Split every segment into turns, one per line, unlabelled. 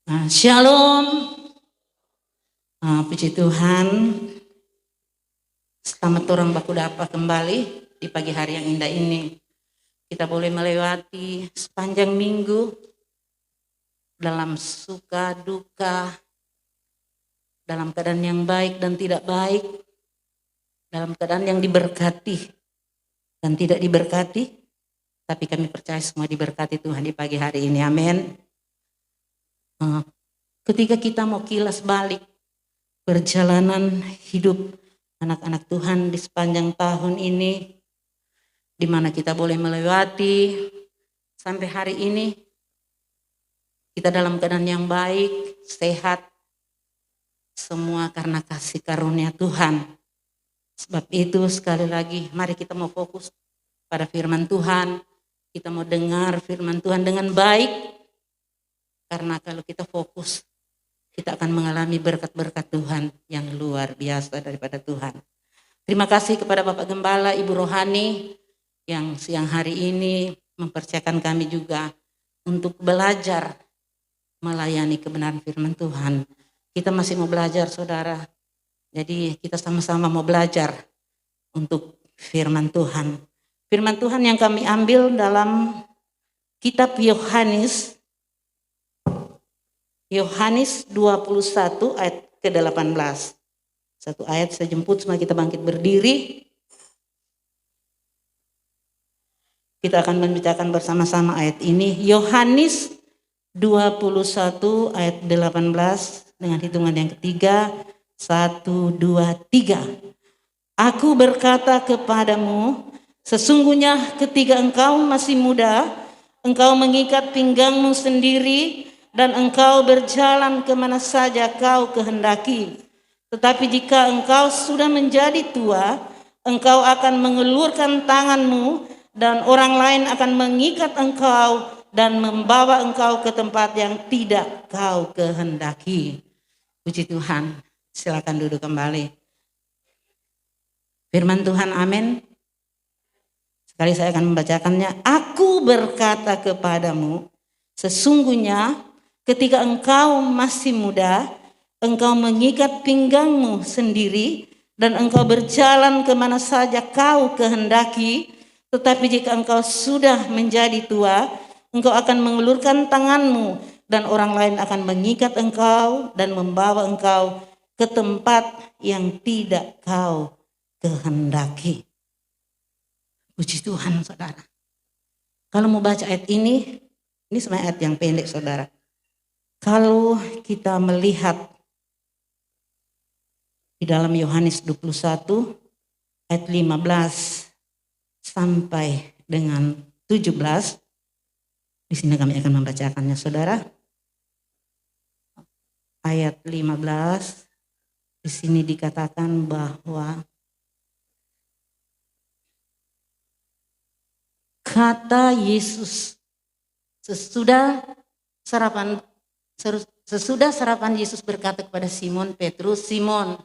Shalom. Puji Tuhan, selamat orang baku dapat kembali di pagi hari yang indah ini. Kita boleh melewati sepanjang minggu dalam suka duka, dalam keadaan yang baik dan tidak baik, dalam keadaan yang diberkati dan tidak diberkati, tapi kami percaya semua diberkati Tuhan di pagi hari ini, amin. Ketika kita mau kilas balik perjalanan hidup anak-anak Tuhan di sepanjang tahun ini, di mana kita boleh melewati sampai hari ini, kita dalam keadaan yang baik, sehat, semua karena kasih karunia Tuhan. Sebab itu sekali lagi mari kita mau fokus pada firman Tuhan, kita mau dengar firman Tuhan dengan baik, karena kalau kita fokus, kita akan mengalami berkat-berkat Tuhan yang luar biasa daripada Tuhan. Terima kasih kepada Bapak Gembala, Ibu Rohani, yang siang hari ini mempercayakan kami juga untuk belajar melayani kebenaran firman Tuhan. Kita masih mau belajar, saudara. Jadi kita sama-sama mau belajar untuk firman Tuhan. Firman Tuhan yang kami ambil dalam kitab Yohanes 21 ayat ke-18. Satu ayat saya jemput, semua kita bangkit berdiri. Kita akan membacakan bersama-sama ayat ini. Yohanes 21 ayat 18 dengan hitungan yang ketiga. 1, 2, 3. Aku berkata kepadamu, sesungguhnya ketika engkau masih muda, engkau mengikat pinggangmu sendiri, dan engkau berjalan kemana saja kau kehendaki. Tetapi jika engkau sudah menjadi tua, engkau akan mengelurkan tanganmu, dan orang lain akan mengikat engkau dan membawa engkau ke tempat yang tidak kau kehendaki. Puji Tuhan, silakan duduk kembali. Firman Tuhan, amin. Sekali saya akan membacakannya. Aku berkata kepadamu, sesungguhnya ketika engkau masih muda, engkau mengikat pinggangmu sendiri, dan engkau berjalan kemana saja kau kehendaki. Tetapi jika engkau sudah menjadi tua, engkau akan mengulurkan tanganmu, dan orang lain akan mengikat engkau dan membawa engkau ke tempat yang tidak kau kehendaki. Puji Tuhan, saudara. Kalau mau baca ayat ini sebenarnya ayat yang pendek, saudara. Kalau kita melihat di dalam Yohanes 21 ayat 15 sampai dengan 17, di sini kami akan membacakannya, saudara. Ayat 15 di sini dikatakan bahwa kata Yesus sesudah sarapan Yesus berkata kepada Simon Petrus, Simon,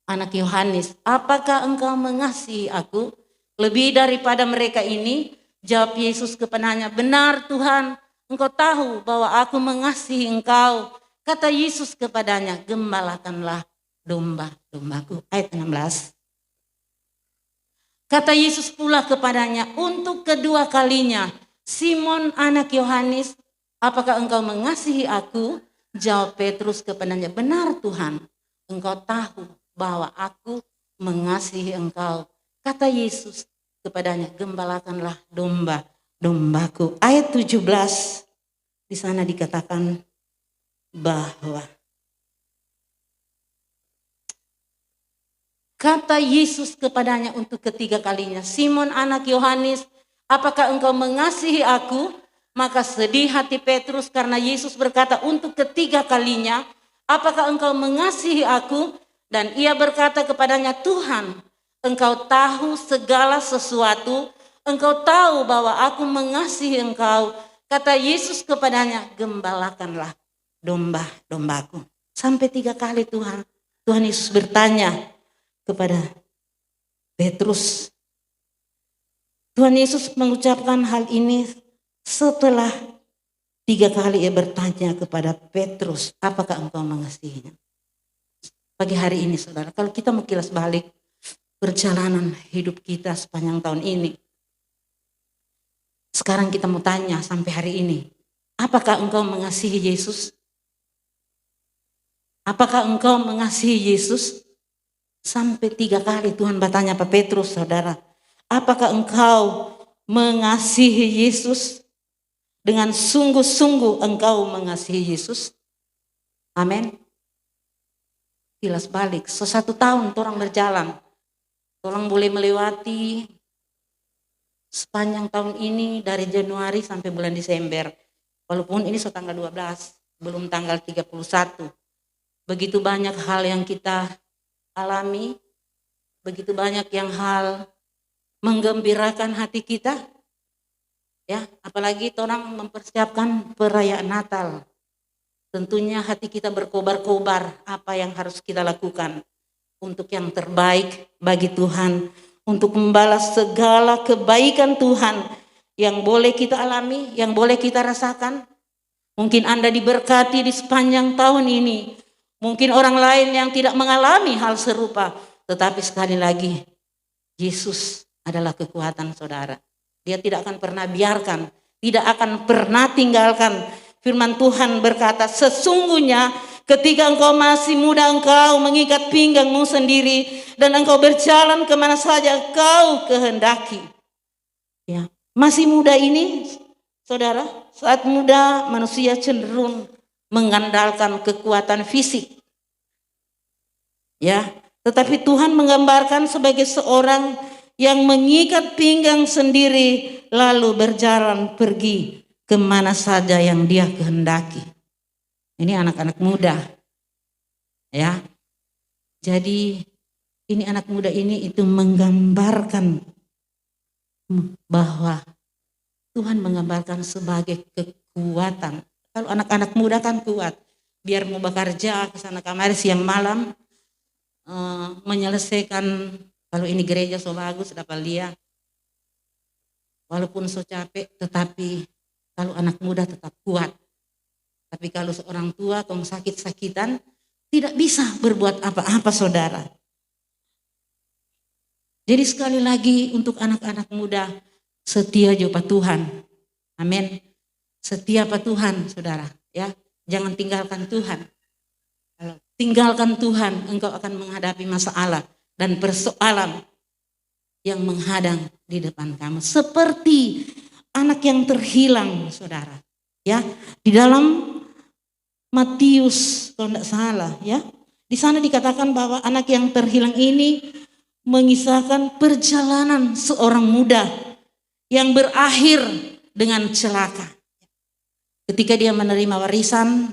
anak Yohanes, apakah engkau mengasihi aku lebih daripada mereka ini? Jawab Yesus kepadanya, benar Tuhan, engkau tahu bahwa aku mengasihi engkau. Kata Yesus kepadanya, gembalakanlah domba-dombaku. Ayat 16. Kata Yesus pula kepadanya untuk kedua kalinya, Simon anak Yohanes, apakah engkau mengasihi aku? Jawab Petrus kepadanya, benar Tuhan, engkau tahu bahwa aku mengasihi engkau. Kata Yesus kepadanya, gembalakanlah domba-dombaku. Ayat 17, di sana dikatakan bahwa kata Yesus kepadanya untuk ketiga kalinya, Simon anak Yohanes, apakah engkau mengasihi aku? Maka sedih hati Petrus karena Yesus berkata untuk ketiga kalinya, apakah engkau mengasihi aku? Dan ia berkata kepadanya, Tuhan, engkau tahu segala sesuatu, engkau tahu bahwa aku mengasihi engkau. Kata Yesus kepadanya, gembalakanlah domba-dombaku. Sampai 3 kali Tuhan Yesus bertanya kepada Petrus. Tuhan Yesus mengucapkan hal ini setelah 3 kali ia bertanya kepada Petrus, apakah engkau mengasihinya? Pagi hari ini saudara, kalau kita mau kilas balik perjalanan hidup kita sepanjang tahun ini. Sekarang kita mau tanya sampai hari ini, apakah engkau mengasihi Yesus? Apakah engkau mengasihi Yesus? Sampai 3 kali Tuhan bertanya Pak Petrus, saudara. Apakah engkau mengasihi Yesus? Dengan sungguh-sungguh engkau mengasihi Yesus? Amin. Kilas balik, 1 tahun orang berjalan. Orang boleh melewati sepanjang tahun ini dari Januari sampai bulan Desember. Walaupun ini tanggal 12, belum tanggal 31. Begitu banyak hal yang kita alami, begitu banyak yang hal menggembirakan hati kita, ya, apalagi orang mempersiapkan perayaan Natal. Tentunya hati kita berkobar-kobar apa yang harus kita lakukan untuk yang terbaik bagi Tuhan, untuk membalas segala kebaikan Tuhan yang boleh kita alami, yang boleh kita rasakan. Mungkin Anda diberkati di sepanjang tahun ini. Mungkin orang lain yang tidak mengalami hal serupa. Tetapi sekali lagi, Yesus adalah kekuatan saudara. Dia tidak akan pernah biarkan, tidak akan pernah tinggalkan. Firman Tuhan berkata, sesungguhnya ketika engkau masih muda, engkau mengikat pinggangmu sendiri dan engkau berjalan kemana saja kau kehendaki. Ya, masih muda ini, saudara, saat muda manusia cenderung mengandalkan kekuatan fisik. Ya, tetapi Tuhan menggambarkan sebagai seorang yang mengikat pinggang sendiri lalu berjalan pergi kemana saja yang dia kehendaki. Ini anak-anak muda. Ya. Jadi ini anak muda ini itu menggambarkan bahwa Tuhan menggambarkan sebagai kekuatan. Kalau anak-anak muda kan kuat, biar mau bekerja ke sana kemari siang malam, menyelesaikan, kalau ini gereja so bagus dapat lihat, walaupun so capek, tetapi kalau anak muda tetap kuat. Tapi kalau seorang tua kalau sakit-sakitan tidak bisa berbuat apa-apa saudara. Jadi sekali lagi untuk anak-anak muda, setia juga Tuhan. Amin. Setia pada Tuhan, saudara, ya. Jangan tinggalkan Tuhan. Kalau tinggalkan Tuhan, engkau akan menghadapi masalah dan persoalan yang menghadang di depan kamu. Seperti anak yang terhilang, saudara. Ya, di dalam Matius, kalau tidak salah, ya, di sana dikatakan bahwa anak yang terhilang ini mengisahkan perjalanan seorang muda yang berakhir dengan celaka. Ketika dia menerima warisan,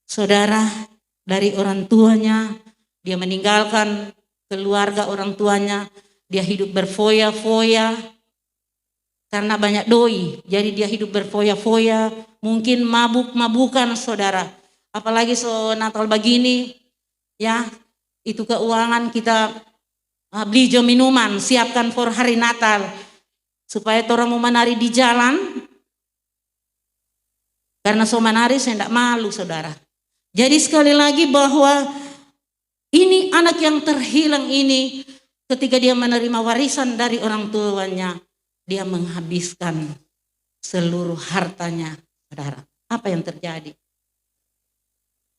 saudara, dari orang tuanya, dia meninggalkan keluarga orang tuanya, dia hidup berfoya-foya karena banyak doi. Jadi dia hidup berfoya-foya, mungkin mabuk-mabukan saudara. Apalagi so Natal begini, ya, itu keuangan kita beli jo minuman, siapkan for hari Natal supaya orang mau menari di jalan. Karena so menari saya tidak malu saudara. Jadi sekali lagi bahwa ini anak yang terhilang ini ketika dia menerima warisan dari orang tuanya, dia menghabiskan seluruh hartanya saudara. Apa yang terjadi?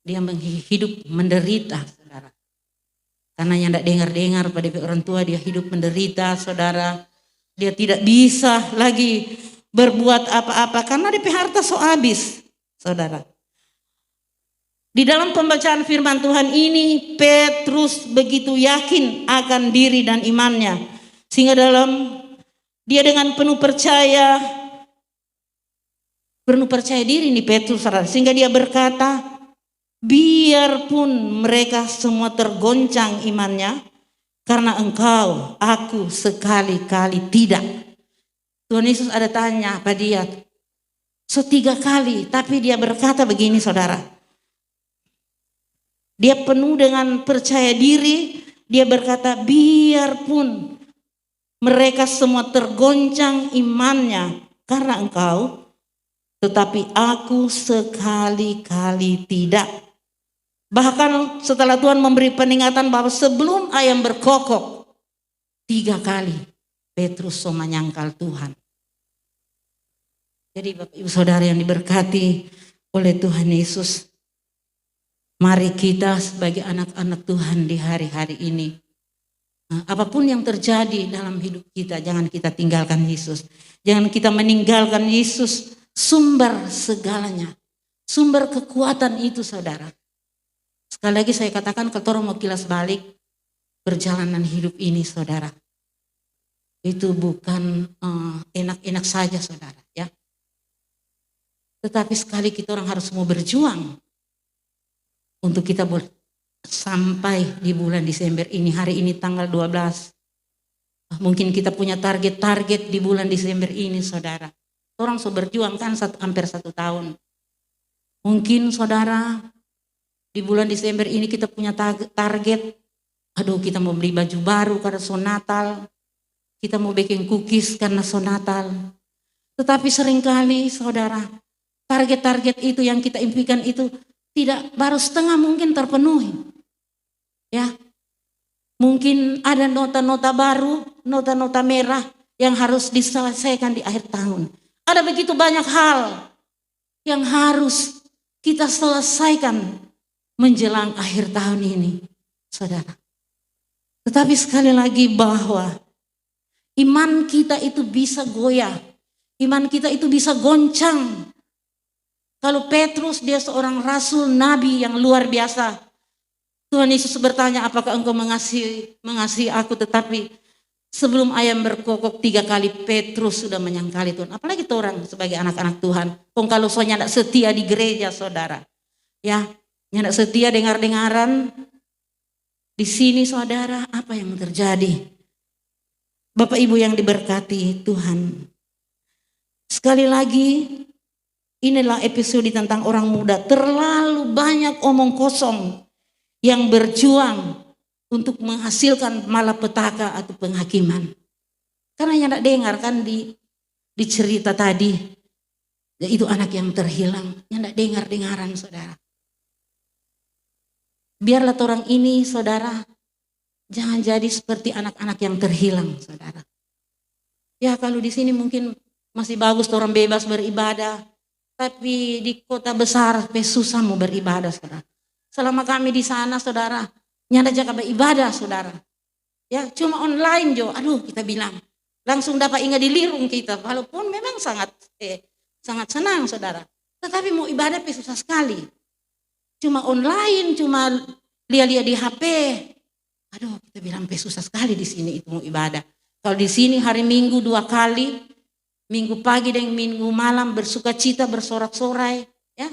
Dia hidup menderita saudara. Karena yang tidak dengar-dengar pada orang tua, dia hidup menderita saudara. Dia tidak bisa lagi berbuat apa-apa karena DP harta so habis, saudara. Di dalam pembacaan firman Tuhan ini, Petrus begitu yakin akan diri dan imannya, sehingga dia dengan penuh percaya diri nih Petrus, saudara, sehingga dia berkata, biarpun mereka semua tergoncang imannya, karena engkau, aku sekali-kali tidak. Tuhan Yesus ada tanya pada dia, so 3 kali, tapi dia berkata begini saudara. Dia penuh dengan percaya diri, dia berkata biarpun mereka semua tergoncang imannya karena engkau, tetapi aku sekali-kali tidak. Bahkan setelah Tuhan memberi peringatan bahwa sebelum ayam berkokok 3 kali Petrus menyangkal Tuhan. Jadi Bapak Ibu Saudara yang diberkati oleh Tuhan Yesus, mari kita sebagai anak-anak Tuhan di hari-hari ini, apapun yang terjadi dalam hidup kita, jangan kita tinggalkan Yesus. Jangan kita meninggalkan Yesus, sumber segalanya, sumber kekuatan itu saudara. Sekali lagi saya katakan, kalau orang mau kilas balik perjalanan hidup ini saudara, itu bukan enak-enak saja saudara ya. Tetapi sekali kita orang harus mau berjuang untuk kita boleh sampai di bulan Desember ini. Hari ini tanggal 12. Mungkin kita punya target-target di bulan Desember ini saudara. Orang sudah berjuang kan hampir 1 tahun. Mungkin saudara di bulan Desember ini kita punya target. Aduh, kita mau beli baju baru karena so Natal. Kita mau bikin cookies karena so Natal. Tetapi seringkali saudara, target-target itu yang kita impikan itu tidak baru setengah mungkin terpenuhi. Ya. Mungkin ada nota-nota baru, nota-nota merah yang harus diselesaikan di akhir tahun. Ada begitu banyak hal yang harus kita selesaikan menjelang akhir tahun ini, saudara. Tetapi sekali lagi bahwa iman kita itu bisa goyah, iman kita itu bisa goncang. Kalau Petrus dia seorang rasul nabi yang luar biasa. Tuhan Yesus bertanya, apakah engkau mengasihi aku? Tetapi sebelum ayam berkokok 3 kali Petrus sudah menyangkali Tuhan. Apalagi orang sebagai anak-anak Tuhan. Kalau soalnya tidak setia di gereja saudara. Ya, tidak setia dengar-dengaran. Di sini saudara, apa yang terjadi? Bapak Ibu yang diberkati Tuhan. Sekali lagi, inilah episode tentang orang muda. Terlalu banyak omong kosong yang berjuang untuk menghasilkan malapetaka atau penghakiman. Karena yang tidak dengar kan di cerita tadi, itu anak yang terhilang, yang tidak dengar-dengaran saudara. Biarlah orang ini saudara, jangan jadi seperti anak-anak yang terhilang saudara. Ya kalau di sini mungkin masih bagus orang bebas beribadah, tapi di kota besar susah mau beribadah saudara. Selama kami di sana saudara, nyanda jaga beribadah saudara. Ya cuma online jo, aduh kita bilang. Langsung dapat ingat di lirung kita, walaupun memang sangat senang saudara. Tetapi mau ibadah susah sekali. Cuma online, cuma lihat-lihat di HP. Aduh kita bilang susah sekali di sini itu mau ibadah. Kalau di sini hari Minggu 2 kali, Minggu pagi dan Minggu malam bersukacita bersorak-sorai. Ya,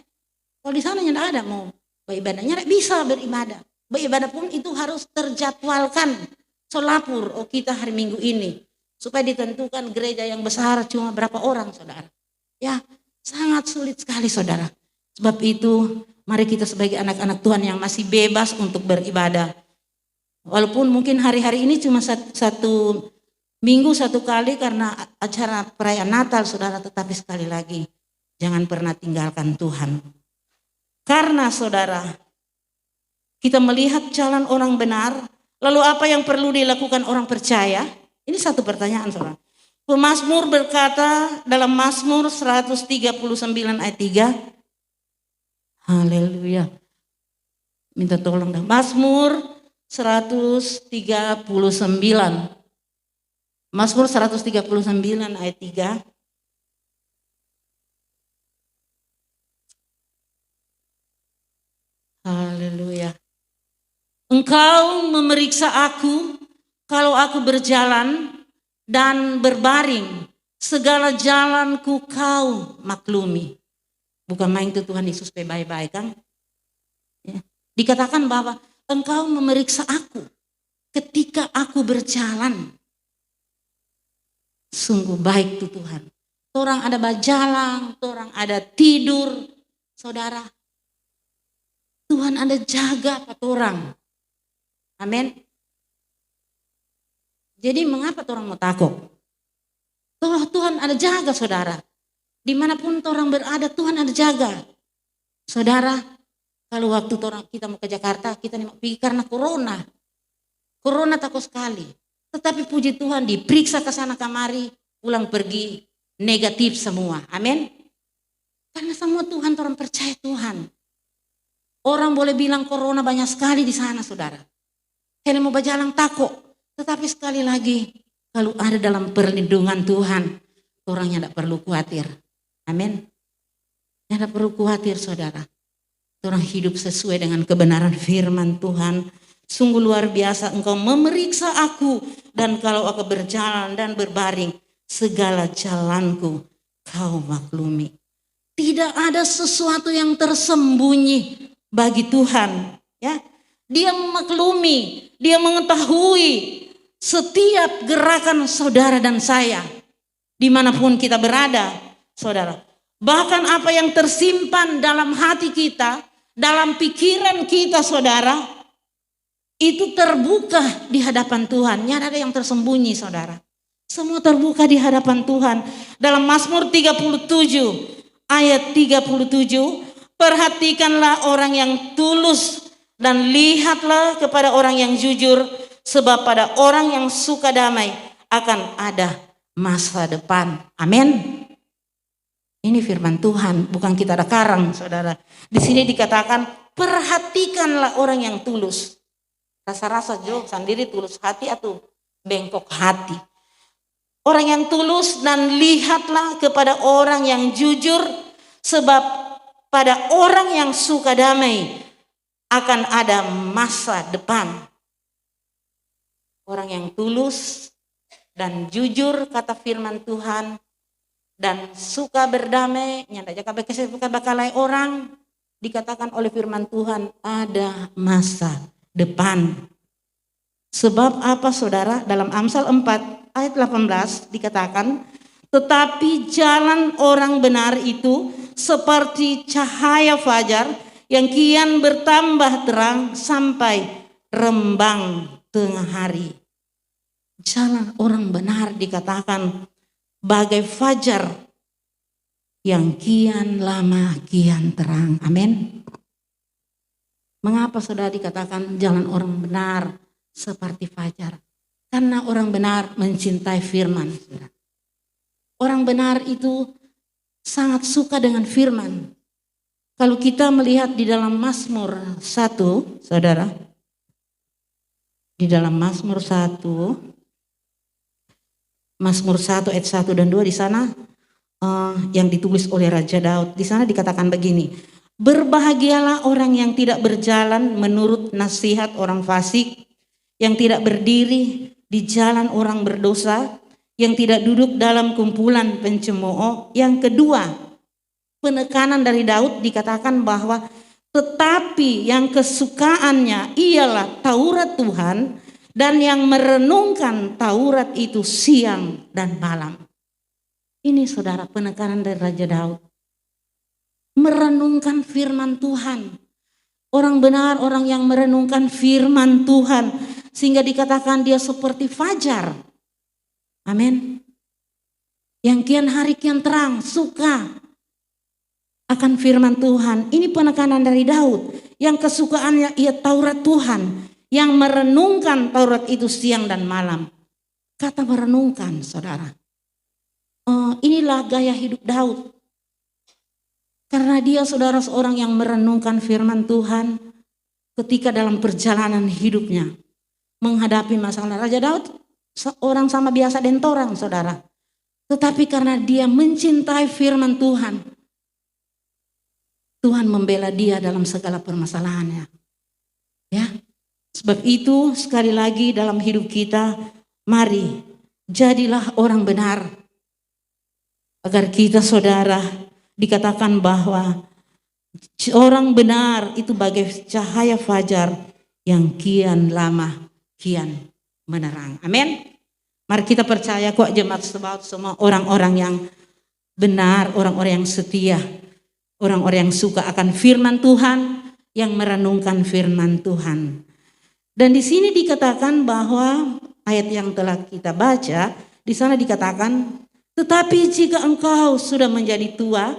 kalau di sana nyanda ada mau beribadahnya tidak bisa beribadah. Beribadah pun itu harus terjadwalkan. Solapur, kita hari Minggu ini. Supaya ditentukan gereja yang besar cuma berapa orang saudara. Ya sangat sulit sekali saudara. Sebab itu mari kita sebagai anak-anak Tuhan yang masih bebas untuk beribadah. Walaupun mungkin hari-hari ini cuma satu minggu 1 kali karena acara perayaan Natal saudara. Tetapi sekali lagi jangan pernah tinggalkan Tuhan. Karena saudara, kita melihat jalan orang benar, lalu apa yang perlu dilakukan orang percaya? Ini satu pertanyaan saudara. Pemazmur berkata dalam Mazmur 139 ayat 3. Haleluya. Minta tolong dah. Mazmur 139. Mazmur 139 ayat 3. Haleluya. Engkau memeriksa aku kalau aku berjalan dan berbaring. Segala jalanku kau maklumi. Bukan main itu Tuhan Yesus baik-baik kan. Ya. Dikatakan bahwa engkau memeriksa aku ketika aku berjalan. Sungguh baik tuh Tuhan. Orang ada berjalan, orang ada tidur. Saudara, Tuhan ada jaga orang. Amin. Jadi mengapa orang mau takut? Tuhan ada jaga saudara. Dimanapun orang berada, Tuhan ada jaga. Saudara, kalau waktu kita mau ke Jakarta, kita mau pergi karena corona. Corona takut sekali. Tetapi puji Tuhan, diperiksa ke sana kemari, pulang pergi negatif semua. Amin. Karena semua Tuhan, orang percaya Tuhan. Orang boleh bilang corona banyak sekali di sana, saudara. Kalian mau berjalan takut. Tetapi sekali lagi, kalau ada dalam perlindungan Tuhan, orangnya tidak perlu khawatir. Amin. Tidak perlu khawatir, saudara. Orang hidup sesuai dengan kebenaran firman Tuhan. Sungguh luar biasa, engkau memeriksa aku, dan kalau aku berjalan dan berbaring, segala jalanku kau maklumi. Tidak ada sesuatu yang tersembunyi bagi Tuhan. Ya, Dia memaklumi, Dia mengetahui setiap gerakan saudara dan saya, dimanapun kita berada, saudara. Bahkan apa yang tersimpan dalam hati kita, dalam pikiran kita, saudara, itu terbuka di hadapan Tuhan. Tidak ada yang tersembunyi, saudara. Semua terbuka di hadapan Tuhan. Dalam Mazmur 37 ayat 37, perhatikanlah orang yang tulus dan lihatlah kepada orang yang jujur, sebab pada orang yang suka damai akan ada masa depan. Amin. Ini firman Tuhan, bukan kita ada karang, saudara. Di sini dikatakan, perhatikanlah orang yang tulus. Rasa-rasa jo sendiri tulus hati atau bengkok hati. Orang yang tulus, dan lihatlah kepada orang yang jujur, sebab pada orang yang suka damai akan ada masa depan. Orang yang tulus dan jujur, kata firman Tuhan, dan suka berdamai, nyanda jaka bakalai orang, dikatakan oleh firman Tuhan ada masa depan. Sebab apa, saudara? Dalam Amsal 4 ayat 18 dikatakan, tetapi jalan orang benar itu seperti cahaya fajar yang kian bertambah terang sampai rembang tengah hari. Jalan orang benar dikatakan bagai fajar yang kian lama kian terang. Amin. Mengapa saudara dikatakan jalan orang benar seperti fajar? Karena orang benar mencintai firman. Orang benar itu sangat suka dengan firman. Kalau kita melihat di dalam Mazmur 1, saudara, di dalam Mazmur 1 ayat 1 dan 2 di sana yang ditulis oleh Raja Daud, di sana dikatakan begini, berbahagialah orang yang tidak berjalan menurut nasihat orang fasik, yang tidak berdiri di jalan orang berdosa, yang tidak duduk dalam kumpulan pencemooh. Yang kedua, penekanan dari Daud dikatakan bahwa tetapi yang kesukaannya ialah Taurat Tuhan, dan yang merenungkan Taurat itu siang dan malam. Ini saudara penekanan dari Raja Daud. Merenungkan firman Tuhan. Orang benar, orang yang merenungkan firman Tuhan, sehingga dikatakan dia seperti fajar. Amin. Yang kian hari kian terang, suka akan firman Tuhan. Ini penekanan dari Daud. Yang kesukaannya ia Taurat Tuhan, yang merenungkan Taurat itu siang dan malam. Kata merenungkan, saudara. Inilah gaya hidup Daud. Karena dia, saudara, seorang yang merenungkan firman Tuhan ketika dalam perjalanan hidupnya menghadapi masalah. Raja Daud seorang sama biasa dentorang, saudara. Tetapi karena dia mencintai firman Tuhan, Tuhan membela dia dalam segala permasalahannya. Ya. Sebab itu sekali lagi dalam hidup kita, mari jadilah orang benar. Agar kita, saudara, dikatakan bahwa orang benar itu bagai cahaya fajar yang kian lama kian menerang. Amin. Mari kita percaya kok jemaat Sebaot semua orang-orang yang benar, orang-orang yang setia, orang-orang yang suka akan firman Tuhan, yang merenungkan firman Tuhan. Dan di sini dikatakan bahwa ayat yang telah kita baca, di sana dikatakan, Tetapi jika engkau sudah menjadi tua,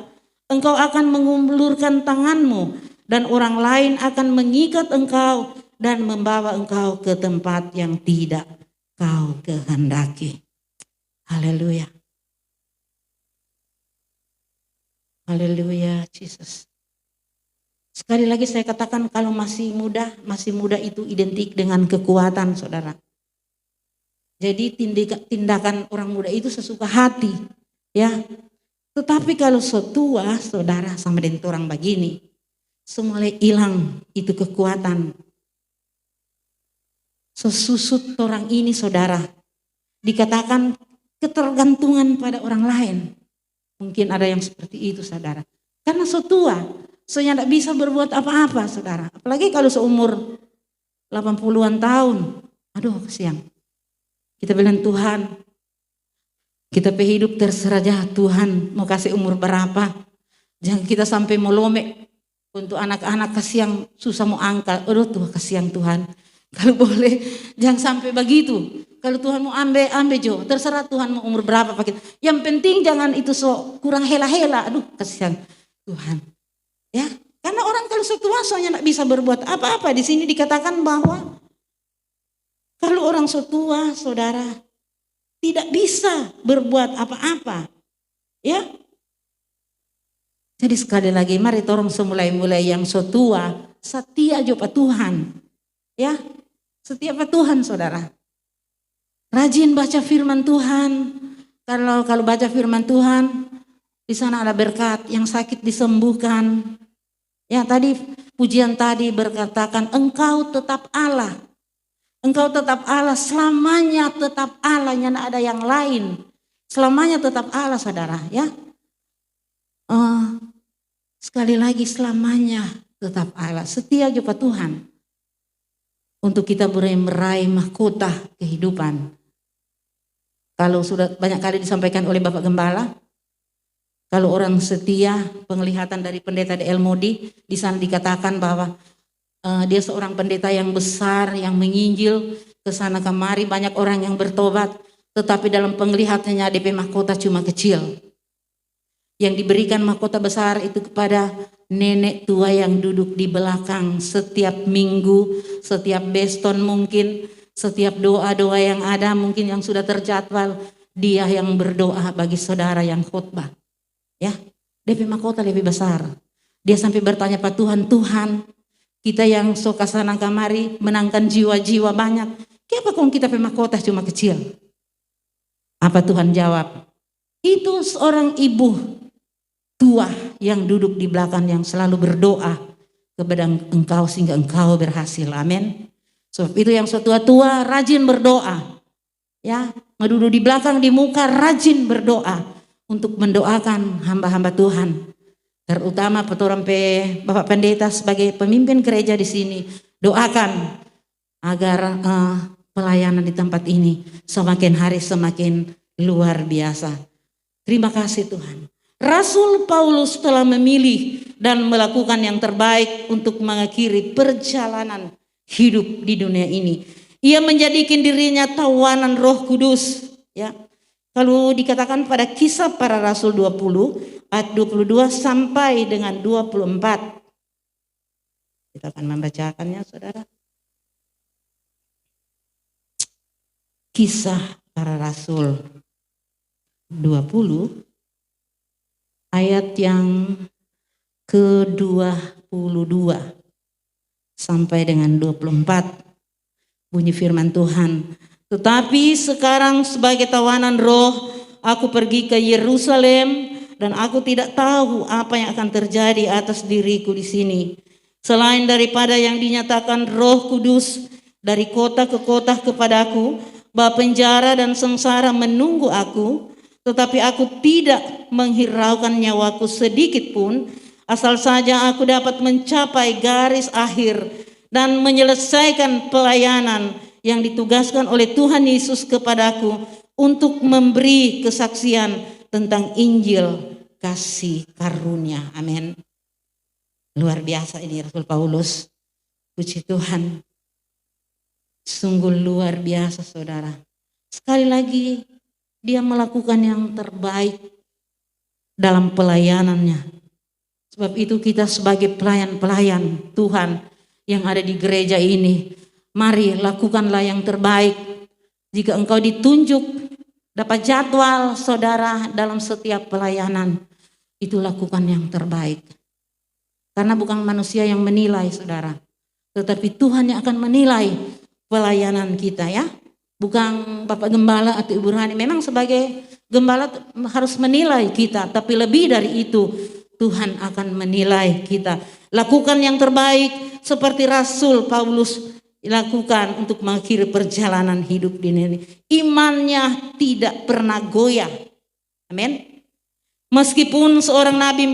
engkau akan mengulurkan tanganmu dan orang lain akan mengikat engkau dan membawa engkau ke tempat yang tidak kau kehendaki. Haleluya. Haleluya, Jesus. Sekali lagi saya katakan, kalau masih muda itu identik dengan kekuatan, saudara. Jadi tindakan orang muda itu sesuka hati, ya. Tetapi kalau setua, saudara, sama dengan orang begini, semulai hilang itu kekuatan. Sesusut orang ini, saudara, dikatakan ketergantungan pada orang lain. Mungkin ada yang seperti itu, saudara. Karena setua, soalnya tidak bisa berbuat apa-apa, saudara. Apalagi kalau seumur 80-an tahun. Aduh, kasihan. Kita bilang, Tuhan, kita hidup terserah aja, Tuhan mau kasih umur berapa. Jangan kita sampai melome untuk anak-anak kasihan susah mau angkat. Aduh, Tuhan, kasihan Tuhan. Kalau boleh jangan sampai begitu. Kalau Tuhan mau ambil jo, terserah Tuhan mau umur berapa pakai. Yang penting jangan itu kurang hela-hela. Aduh, kasihan Tuhan. Ya, karena orang kalau setua soalnya tidak bisa berbuat apa-apa. Di sini dikatakan bahwa kalau orang setua, saudara, tidak bisa berbuat apa-apa. Ya. Jadi sekali lagi, mari orang semulai-mulai yang setua, setia jo pak Tuhan. Ya, setia pak Tuhan, saudara. Rajin baca firman Tuhan. Kalau baca firman Tuhan, di sana ada berkat, yang sakit disembuhkan. Ya, tadi pujian tadi berkatakan, engkau tetap Allah. Engkau tetap Allah, selamanya tetap Allah, tidak ada yang lain. Selamanya tetap Allah, saudara, ya. Sekali lagi, selamanya tetap Allah. Setia juga Tuhan. Untuk kita meraih mahkota kehidupan. Kalau sudah banyak kali disampaikan oleh Bapak Gembala, kalau orang setia, penglihatan dari pendeta DL Modi, di sana dikatakan bahwa dia seorang pendeta yang besar, yang menginjil ke sana kemari, banyak orang yang bertobat, tetapi dalam penglihatannya DP mahkota cuma kecil. Yang diberikan mahkota besar itu kepada nenek tua yang duduk di belakang setiap minggu, setiap beston mungkin, setiap doa-doa yang ada mungkin yang sudah terjadwal, dia yang berdoa bagi saudara yang khotbah. Ya, DP mahkota lebih besar. Dia sampai bertanya Pak Tuhan, Tuhan, kita yang sok sana kamari menangkan jiwa-jiwa banyak. Kenapa kok kita mahkota cuma kecil? Apa Tuhan jawab? Itu seorang ibu tua yang duduk di belakang yang selalu berdoa kepada engkau sehingga engkau berhasil. Amin. Sebab itu yang tua-tua rajin berdoa. Ya, duduk di belakang di muka rajin berdoa untuk mendoakan hamba-hamba Tuhan. Terutama petorang Bapak Pendeta sebagai pemimpin gereja di sini, doakan agar pelayanan di tempat ini semakin hari semakin luar biasa. Terima kasih Tuhan. Rasul Paulus telah memilih dan melakukan yang terbaik untuk mengakhiri perjalanan hidup di dunia ini. Ia menjadikan dirinya tawanan Roh Kudus. Ya, kalau dikatakan pada Kisah Para Rasul 20 ayat 22 sampai dengan 24. Kita akan membacakannya, saudara. Kisah Para Rasul 20 ayat yang ke-22 sampai dengan 24. Bunyi firman Tuhan. Tetapi sekarang sebagai tawanan roh, aku pergi ke Yerusalem dan aku tidak tahu apa yang akan terjadi atas diriku di sini. Selain daripada yang dinyatakan Roh Kudus dari kota ke kota kepadaku, bahwa penjara dan sengsara menunggu aku, tetapi aku tidak menghiraukan nyawaku sedikit pun, asal saja aku dapat mencapai garis akhir dan menyelesaikan pelayanan yang ditugaskan oleh Tuhan Yesus kepadaku untuk memberi kesaksian tentang Injil kasih karunia. Amin. Luar biasa ini Rasul Paulus. Puji Tuhan. Sungguh luar biasa saudara. Sekali lagi Dia melakukan yang terbaik dalam pelayanannya. Sebab itu kita sebagai pelayan-pelayan Tuhan yang ada di gereja ini, mari lakukanlah yang terbaik. Jika engkau ditunjuk dapat jadwal saudara dalam setiap pelayanan, itu lakukan yang terbaik. Karena bukan manusia yang menilai saudara, tetapi Tuhan yang akan menilai pelayanan kita ya. Bukan Bapak Gembala atau Ibu Rohani. Memang sebagai gembala harus menilai kita, tapi lebih dari itu Tuhan akan menilai kita. Lakukan yang terbaik seperti Rasul Paulus lakukan untuk mengakhiri perjalanan hidup di ini. Imannya tidak pernah goyah. Amin. Meskipun seorang nabi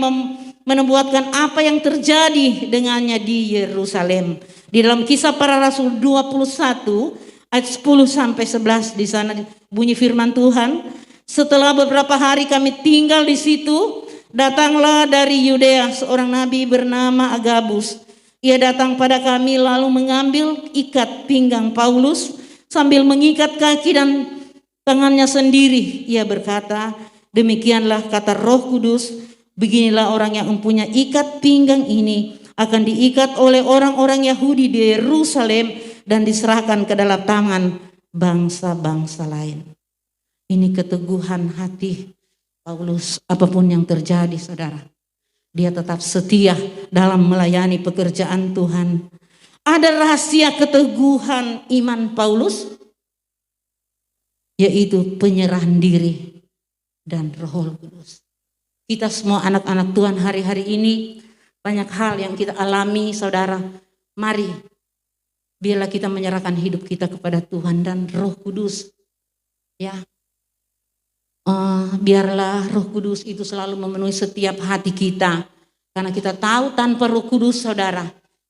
menubuatkan apa yang terjadi dengannya di Yerusalem. Di dalam Kisah Para Rasul 21 ayat 10 sampai 11 di sana bunyi firman Tuhan. Setelah beberapa hari kami tinggal di situ, datanglah dari Yudea seorang nabi bernama Agabus. Ia datang pada kami lalu mengambil ikat pinggang Paulus sambil mengikat kaki dan tangannya sendiri. Ia berkata, demikianlah kata Roh Kudus, beginilah orang yang mempunyai ikat pinggang ini akan diikat oleh orang-orang Yahudi di Yerusalem dan diserahkan ke dalam tangan bangsa-bangsa lain. Ini keteguhan hati Paulus, apapun yang terjadi saudara. Dia tetap setia dalam melayani pekerjaan Tuhan. Ada rahasia keteguhan iman Paulus, yaitu penyerahan diri dan Roh Kudus. Kita semua anak-anak Tuhan hari-hari ini banyak hal yang kita alami saudara. Mari biarlah kita menyerahkan hidup kita kepada Tuhan dan Roh Kudus. Ya, biarlah Roh Kudus itu selalu memenuhi setiap hati kita. Karena kita tahu tanpa Roh Kudus saudara,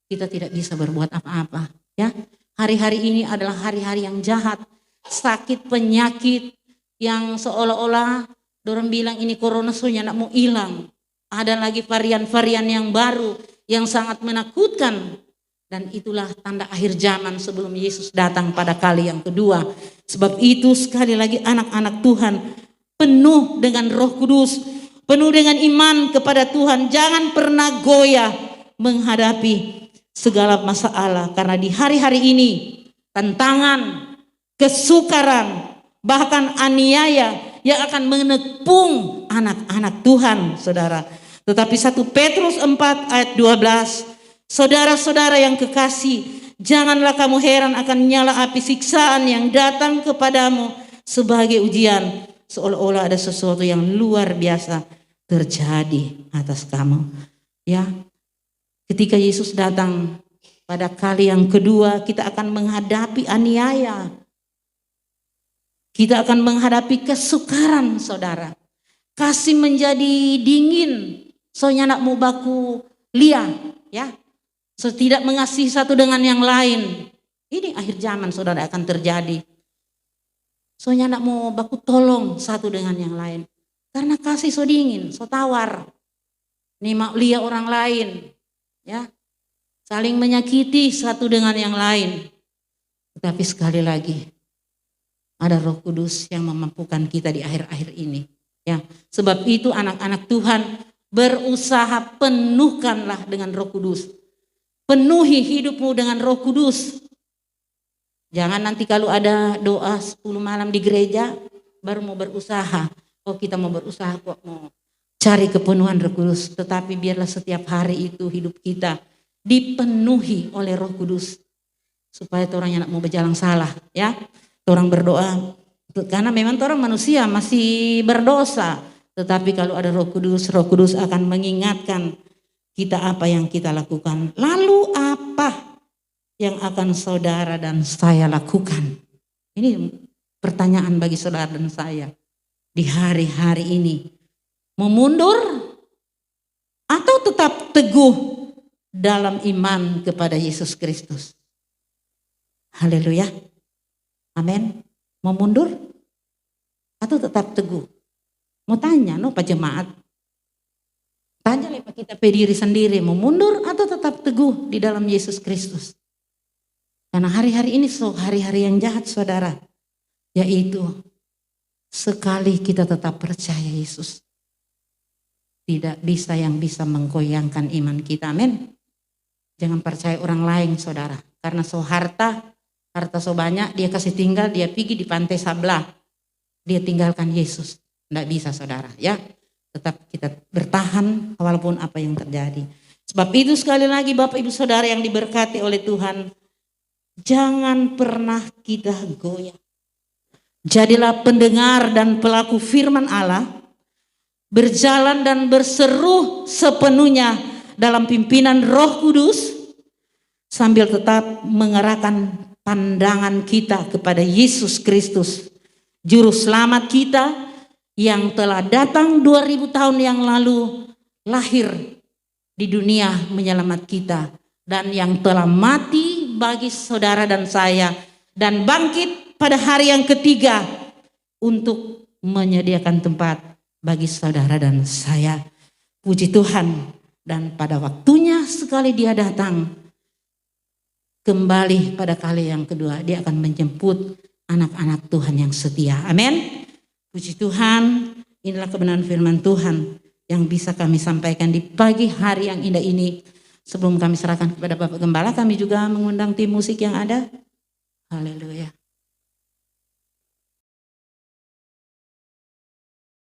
kita tidak bisa berbuat apa-apa. Ya, hari-hari ini adalah hari-hari yang jahat, sakit, penyakit yang seolah-olah orang bilang ini corona soalnya nak mau hilang. Ada lagi varian-varian yang baru yang sangat menakutkan. Dan itulah tanda akhir zaman sebelum Yesus datang pada kali yang kedua. Sebab itu sekali lagi anak-anak Tuhan penuh dengan Roh Kudus, penuh dengan iman kepada Tuhan. Jangan pernah goyah menghadapi segala masalah. Karena di hari-hari ini tantangan, kesukaran, bahkan aniaya yang akan menepung anak-anak Tuhan saudara. Tetapi 1 Petrus 4 ayat 12, saudara-saudara yang kekasih, janganlah kamu heran akan nyala api siksaan yang datang kepadamu sebagai ujian, seolah-olah ada sesuatu yang luar biasa terjadi atas kamu. Ya, ketika Yesus datang pada kali yang kedua, kita akan menghadapi aniaya. Kita akan menghadapi kesukaran saudara. Kasih menjadi dingin, soalnya nak mau baku lia, ya. So, tidak mengasihi satu dengan yang lain. Ini akhir zaman saudara akan terjadi. Soalnya nak mau baku tolong satu dengan yang lain. Karena kasih so dingin, so tawar. Nih mau lihat orang lain. Ya, saling menyakiti satu dengan yang lain. Tetapi sekali lagi, ada Roh Kudus yang memampukan kita di akhir-akhir ini. Ya, sebab itu anak-anak Tuhan berusaha penuhkanlah dengan Roh Kudus. Penuhi hidupmu dengan Roh Kudus. Jangan nanti kalau ada doa 10 malam di gereja baru mau berusaha. Oh kita mau berusaha kok mau cari kepenuhan Roh Kudus. Tetapi biarlah setiap hari itu hidup kita dipenuhi oleh Roh Kudus. Supaya orang yang mau berjalan salah ya. Orang berdoa. Karena memang orang manusia masih berdosa. Tetapi kalau ada Roh Kudus akan mengingatkan kita apa yang kita lakukan. Lalu apa yang akan saudara dan saya lakukan? Ini pertanyaan bagi saudara dan saya. Di hari-hari ini. Mau mundur atau tetap teguh dalam iman kepada Yesus Kristus? Haleluya. Amin. Mau mundur atau tetap teguh? Mau tanya Pak jemaat. Tanya lepas kita pediri sendiri, mau mundur atau tetap teguh di dalam Yesus Kristus. Karena hari-hari ini hari-hari yang jahat saudara. Yaitu sekali kita tetap percaya Yesus, tidak bisa yang bisa menggoyangkan iman kita. Amin. Jangan percaya orang lain, saudara. Karena so harta so banyak, dia kasih tinggal, dia pergi di pantai sebelah. Dia tinggalkan Yesus. Tidak bisa, saudara. Ya, tetap kita bertahan walaupun apa yang terjadi. Sebab itu sekali lagi Bapak Ibu Saudara yang diberkati oleh Tuhan, jangan pernah kita goyah. Jadilah pendengar dan pelaku firman Allah, berjalan dan berseru sepenuhnya dalam pimpinan Roh Kudus, sambil tetap mengarahkan pandangan kita kepada Yesus Kristus, Juru Selamat kita yang telah datang 2000 tahun yang lalu, lahir di dunia menyelamat kita, dan yang telah mati bagi saudara dan saya, dan bangkit pada hari yang ketiga untuk menyediakan tempat bagi saudara dan saya. Puji Tuhan. Dan pada waktunya sekali dia datang kembali pada kali yang kedua, dia akan menjemput anak-anak Tuhan yang setia. Amin. Puji Tuhan. Inilah kebenaran firman Tuhan yang bisa kami sampaikan di pagi hari yang indah ini. Sebelum kami serahkan kepada Bapak Gembala, kami juga mengundang tim musik yang ada. Haleluya.